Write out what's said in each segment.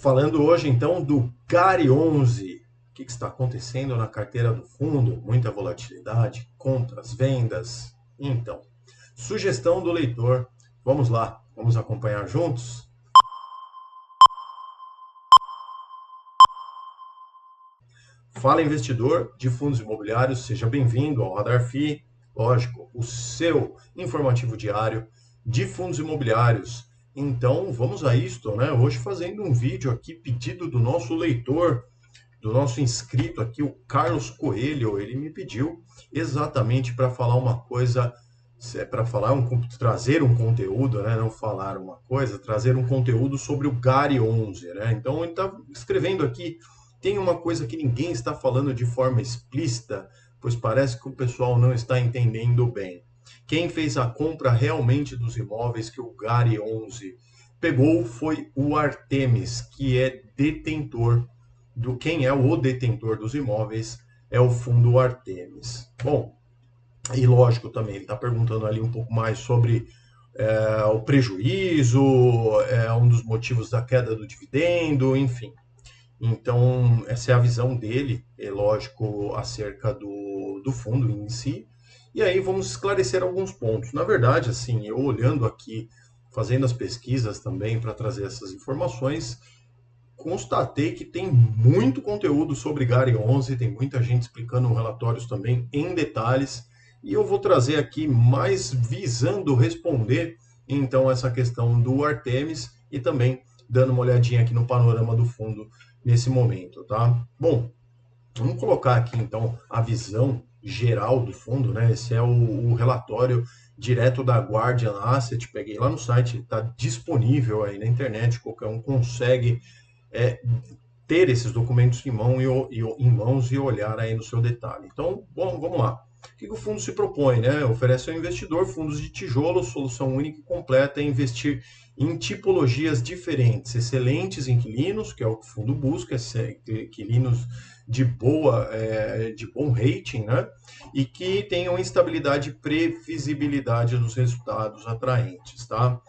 Falando hoje então do GARI 11. O que está acontecendo na carteira do fundo? Muita volatilidade, compras, vendas. Então, sugestão do leitor. Vamos lá, vamos acompanhar juntos? Fala investidor de fundos imobiliários, seja bem-vindo ao Radar FI, lógico, o seu informativo diário de fundos imobiliários. Então, vamos a isto, né? Hoje fazendo um vídeo aqui pedido do nosso leitor, do nosso inscrito aqui, o Carlos Coelho. Ele me pediu exatamente para falar uma coisa, para trazer um conteúdo, né? Não falar uma coisa, trazer um conteúdo sobre o GARI 11, né? Então ele está escrevendo aqui, tem uma coisa que ninguém está falando de forma explícita, pois parece que o pessoal não está entendendo bem. Quem fez a compra realmente dos imóveis que o GARI 11 pegou foi o Artemis, que é detentor quem é o detentor dos imóveis é o fundo Artemis. Bom, e lógico também, ele está perguntando ali um pouco mais sobre o prejuízo, um dos motivos da queda do dividendo, enfim. Então, essa é a visão dele, é lógico, acerca do fundo em si. E aí vamos esclarecer alguns pontos. Na verdade, assim, eu olhando aqui, fazendo as pesquisas também para trazer essas informações, constatei que tem muito conteúdo sobre GARI 11, tem muita gente explicando relatórios também em detalhes, e eu vou trazer aqui mais visando responder então essa questão do Artemis e também dando uma olhadinha aqui no panorama do fundo nesse momento, tá? Bom, vamos colocar aqui então a visão geral do fundo, né? Esse é o relatório direto da Guardian Asset, peguei lá no site, está disponível aí na internet, qualquer um consegue é, ter esses documentos em mãos e olhar aí no seu detalhe. Então, bom, vamos lá. O que o fundo se propõe, né? Oferece ao investidor fundos de tijolo, solução única e completa, é investir em tipologias diferentes, excelentes inquilinos, que é o que o fundo busca, inquilinos de bom rating, né? E que tenham estabilidade e previsibilidade nos resultados atraentes, tá?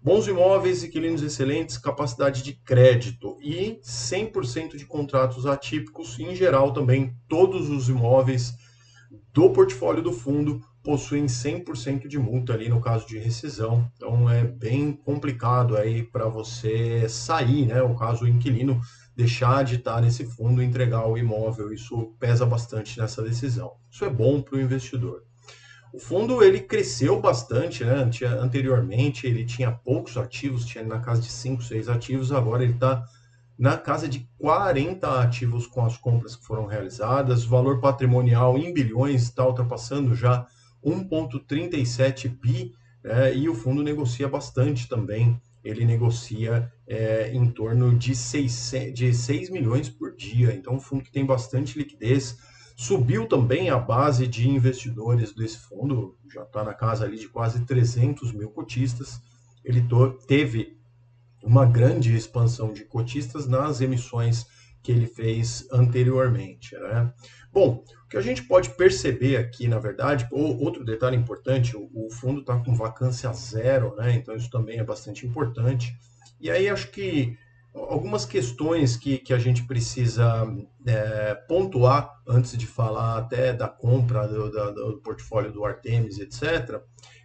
Bons imóveis, inquilinos excelentes, capacidade de crédito e 100% de contratos atípicos. Em geral, também todos os imóveis do portfólio do fundo possuem 100% de multa ali no caso de rescisão. Então é bem complicado aí para você sair, né? O caso o inquilino deixar de estar nesse fundo e entregar o imóvel. Isso pesa bastante nessa decisão. Isso é bom para o investidor. O fundo ele cresceu bastante, né? Anteriormente ele tinha poucos ativos, tinha na casa de 5, 6 ativos, agora ele está na casa de 40 ativos com as compras que foram realizadas, o valor patrimonial em bilhões está ultrapassando já 1,37 bi, né? E o fundo negocia bastante também, ele negocia em torno de 6 milhões por dia, então um fundo que tem bastante liquidez. Subiu também a base de investidores desse fundo, já está na casa ali de quase 300 mil cotistas. Ele teve uma grande expansão de cotistas nas emissões que ele fez anteriormente, né? Bom, o que a gente pode perceber aqui, na verdade, outro detalhe importante, o fundo está com vacância zero, né? Então isso também é bastante importante. E aí acho que algumas questões que a gente precisa pontuar antes de falar até da compra do portfólio do Artemis, etc.,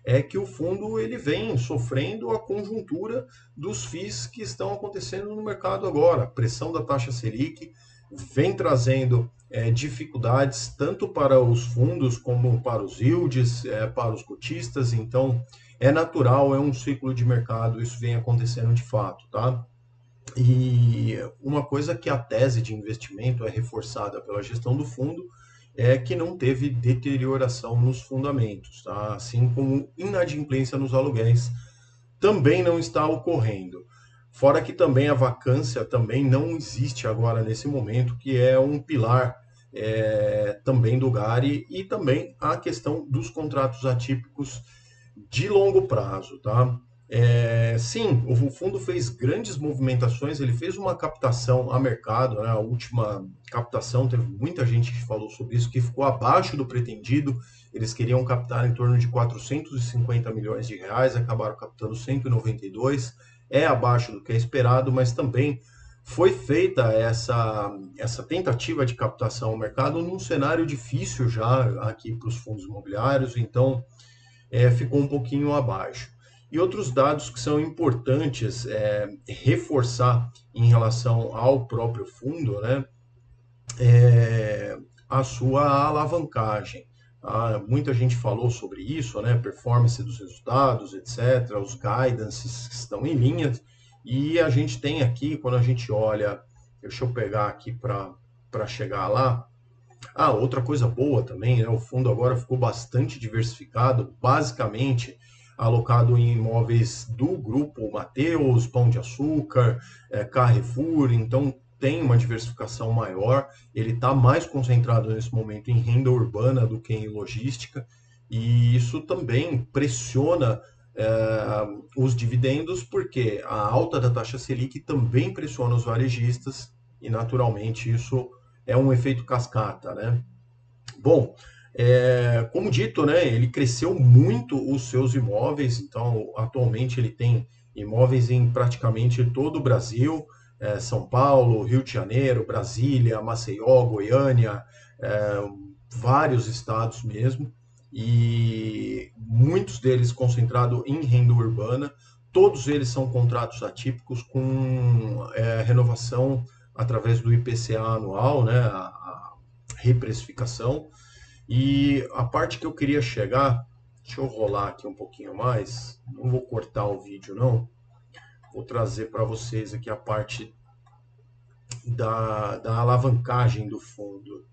é que o fundo ele vem sofrendo a conjuntura dos FIIs que estão acontecendo no mercado agora. A pressão da taxa Selic vem trazendo dificuldades tanto para os fundos como para os yields, para os cotistas. Então, é natural, é um ciclo de mercado, isso vem acontecendo de fato, tá? E uma coisa que a tese de investimento é reforçada pela gestão do fundo é que não teve deterioração nos fundamentos, tá? Assim como inadimplência nos aluguéis também não está ocorrendo. Fora que também a vacância também não existe agora nesse momento, que é um pilar também do GARI, e também a questão dos contratos atípicos de longo prazo, tá? Sim, o fundo fez grandes movimentações, ele fez uma captação a mercado, né? A última captação, teve muita gente que falou sobre isso, que ficou abaixo do pretendido, eles queriam captar em torno de 450 milhões de reais, acabaram captando 192, é abaixo do que é esperado, mas também foi feita essa tentativa de captação ao mercado num cenário difícil já aqui para os fundos imobiliários, então ficou um pouquinho abaixo. E outros dados que são importantes reforçar em relação ao próprio fundo, né, é a sua alavancagem. Muita gente falou sobre isso, né, performance dos resultados, etc., os guidances que estão em linha, e a gente tem aqui, quando a gente olha, deixa eu pegar aqui para chegar lá. Outra coisa boa também, né? O fundo agora ficou bastante diversificado, basicamente alocado em imóveis do grupo Mateus, Pão de Açúcar, Carrefour, então tem uma diversificação maior. Ele está mais concentrado nesse momento em renda urbana do que em logística, e isso também pressiona os dividendos, porque a alta da taxa Selic também pressiona os varejistas, e naturalmente isso é um efeito cascata, né? Bom, como dito, né, ele cresceu muito os seus imóveis, então atualmente ele tem imóveis em praticamente todo o Brasil, São Paulo, Rio de Janeiro, Brasília, Maceió, Goiânia, é, vários estados mesmo, e muitos deles concentrados em renda urbana. Todos eles são contratos atípicos com renovação através do IPCA anual, né, a reprecificação. E a parte que eu queria chegar, deixa eu rolar aqui um pouquinho mais, não vou cortar o vídeo não, vou trazer para vocês aqui a parte da alavancagem do fundo.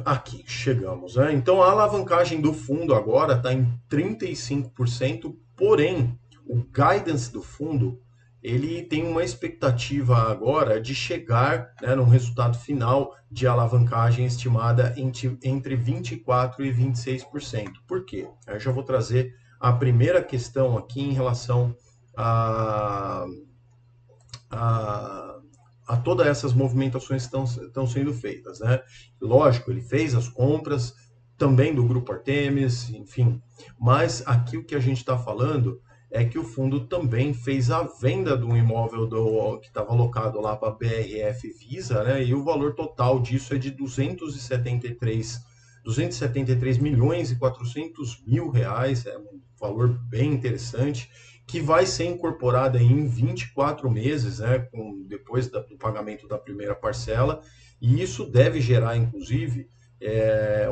Aqui, chegamos, né? Então a alavancagem do fundo agora está em 35%, porém o guidance do fundo ele tem uma expectativa agora de chegar, né, num resultado final de alavancagem estimada entre 24% e 26%. Por quê? Eu já vou trazer a primeira questão aqui em relação a, a, a todas essas movimentações que estão sendo feitas, né? Lógico, ele fez as compras também do Grupo Artemis, enfim, mas aqui o que a gente está falando é que o fundo também fez a venda de um imóvel que estava alocado lá para a BRF Visa, né? E o valor total disso é de 273 milhões e 400 mil reais, é um valor bem interessante, que vai ser incorporada em 24 meses, né, depois do pagamento da primeira parcela, e isso deve gerar, inclusive,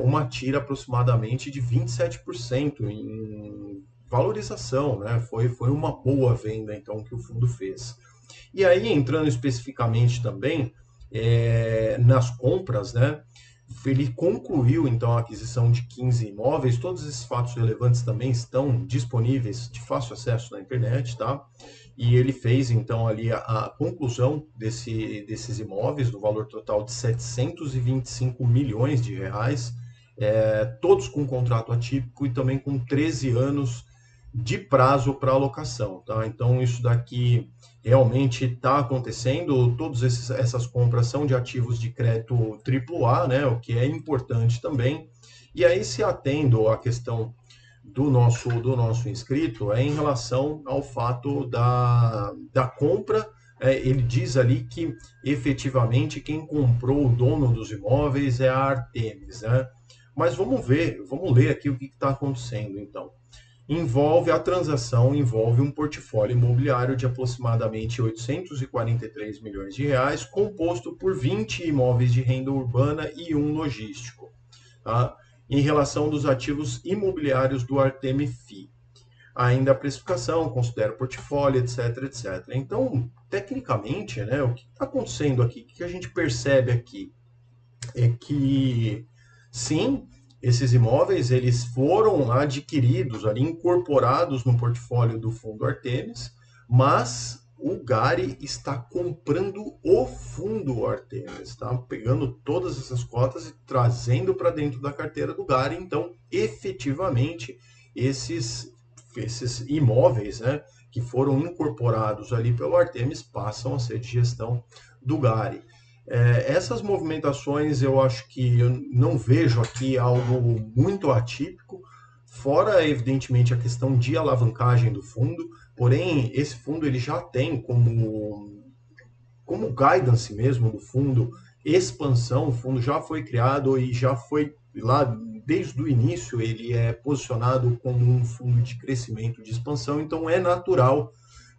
uma tira aproximadamente de 27% em valorização, né? Foi uma boa venda, então, que o fundo fez. E aí, entrando especificamente também nas compras, né? Ele concluiu, então, a aquisição de 15 imóveis. Todos esses fatos relevantes também estão disponíveis de fácil acesso na internet, tá? E ele fez, então, ali a conclusão desses imóveis, no valor total de 725 milhões de reais, todos com contrato atípico e também com 13 anos de prazo para alocação, tá? Então, isso daqui realmente está acontecendo. Todas essas compras são de ativos de crédito AAA, né? O que é importante também. E aí, se atendo à questão do nosso inscrito, é em relação ao fato da compra. Ele diz ali que efetivamente quem comprou, o dono dos imóveis, é a Artemis, né? Mas vamos ver, vamos ler aqui o que está acontecendo, então. A transação envolve um portfólio imobiliário de aproximadamente 843 milhões de reais, composto por 20 imóveis de renda urbana e um logístico, tá? Em relação dos ativos imobiliários do Artemi FI. Ainda a precificação, considera o portfólio, etc, etc. Então, tecnicamente, né, o que está acontecendo aqui, o que a gente percebe aqui é que, sim, esses imóveis eles foram adquiridos, ali, incorporados no portfólio do Fundo Artemis, mas o Gari está comprando o fundo Artemis, está pegando todas essas cotas e trazendo para dentro da carteira do Gari. Então, efetivamente, esses imóveis, né, que foram incorporados ali pelo Artemis passam a ser de gestão do Gari. Essas movimentações eu acho que eu não vejo aqui algo muito atípico, fora evidentemente a questão de alavancagem do fundo. porém esse fundo ele já tem como guidance mesmo do fundo, expansão, o fundo já foi criado e já foi lá desde o início, ele é posicionado como um fundo de crescimento, de expansão, então é natural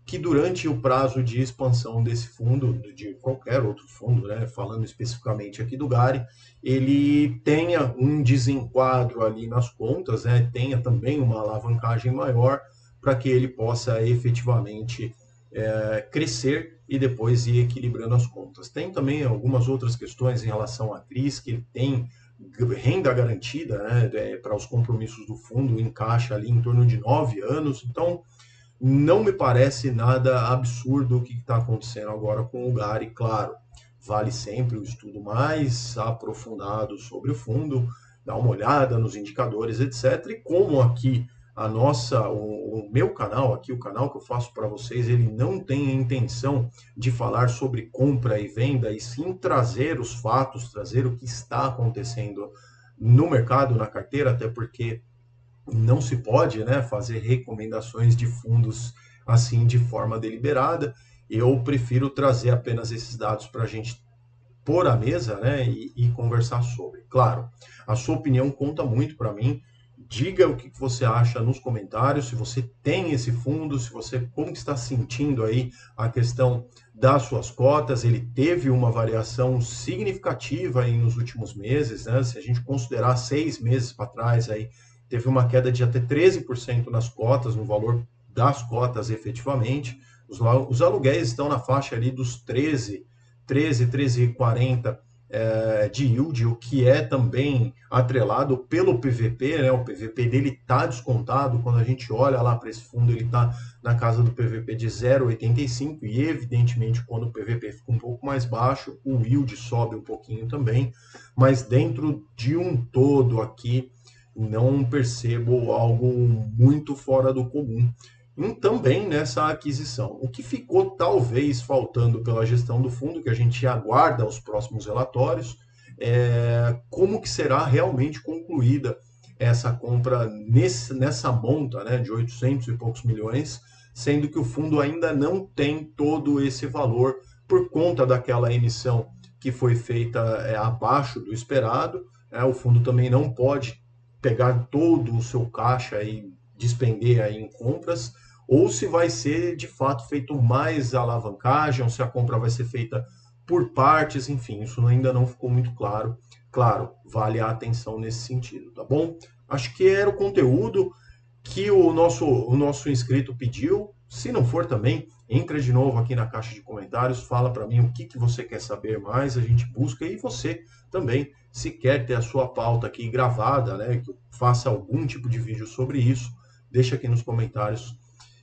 que durante o prazo de expansão desse fundo, de qualquer outro fundo, né, falando especificamente aqui do Gari, ele tenha um desenquadro ali nas contas, né, tenha também uma alavancagem maior para que ele possa efetivamente crescer e depois ir equilibrando as contas. Tem também algumas outras questões em relação à CRIs, que ele tem renda garantida, né, para os compromissos do fundo, encaixa ali em torno de 9 anos, então não me parece nada absurdo o que está acontecendo agora com o Gari, claro. Vale sempre o estudo mais aprofundado sobre o fundo, dar uma olhada nos indicadores, etc. E como aqui o meu canal, aqui o canal que eu faço para vocês, ele não tem a intenção de falar sobre compra e venda, e sim trazer os fatos, trazer o que está acontecendo no mercado, na carteira, até porque não se pode, né, fazer recomendações de fundos assim de forma deliberada. Eu prefiro trazer apenas esses dados para a gente pôr à mesa, né, e conversar sobre. Claro, a sua opinião conta muito para mim. Diga o que você acha nos comentários, se você tem esse fundo, se você como está sentindo aí a questão das suas cotas. Ele teve uma variação significativa aí nos últimos meses, né? Se a gente considerar 6 meses para trás aí, teve uma queda de até 13% nas cotas, no valor das cotas efetivamente. Os aluguéis estão na faixa ali dos 13,40 de yield, o que é também atrelado pelo PVP, né? O PVP dele está descontado. Quando a gente olha lá para esse fundo, ele está na casa do PVP de 0,85 e evidentemente quando o PVP fica um pouco mais baixo, o yield sobe um pouquinho também, mas dentro de um todo aqui não percebo algo muito fora do comum. E também nessa aquisição. O que ficou talvez faltando pela gestão do fundo, que a gente aguarda os próximos relatórios, é como que será realmente concluída essa compra nessa monta, né, de 800 e poucos milhões, sendo que o fundo ainda não tem todo esse valor por conta daquela emissão que foi feita abaixo do esperado. O fundo também não pode pegar todo o seu caixa e despender aí em compras, ou se vai ser de fato feito mais alavancagem, ou se a compra vai ser feita por partes, enfim, isso ainda não ficou muito claro. Claro, vale a atenção nesse sentido, tá bom? Acho que era o conteúdo que o nosso inscrito pediu. Se não for também, entra de novo aqui na caixa de comentários, fala para mim o que você quer saber mais, a gente busca, e você também, se quer ter a sua pauta aqui gravada, né, que eu faça algum tipo de vídeo sobre isso, deixa aqui nos comentários,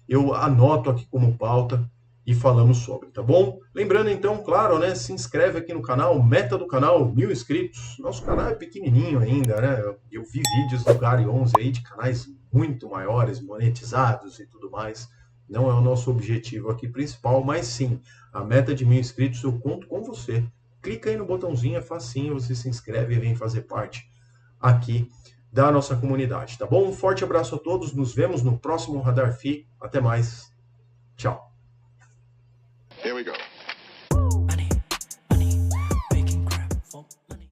eu anoto aqui como pauta e falamos sobre, tá bom? Lembrando então, claro, né, se inscreve aqui no canal, meta do canal, 1.000 inscritos. Nosso canal é pequenininho ainda, né? Eu vi vídeos do Gary 11 aí de canais muito maiores, monetizados e tudo mais. Não é o nosso objetivo aqui principal, mas sim, a meta de 1.000 inscritos eu conto com você. Clica aí no botãozinho, é facinho, você se inscreve e vem fazer parte aqui da nossa comunidade, tá bom? Um forte abraço a todos, nos vemos no próximo Radar FI. Até mais. Tchau.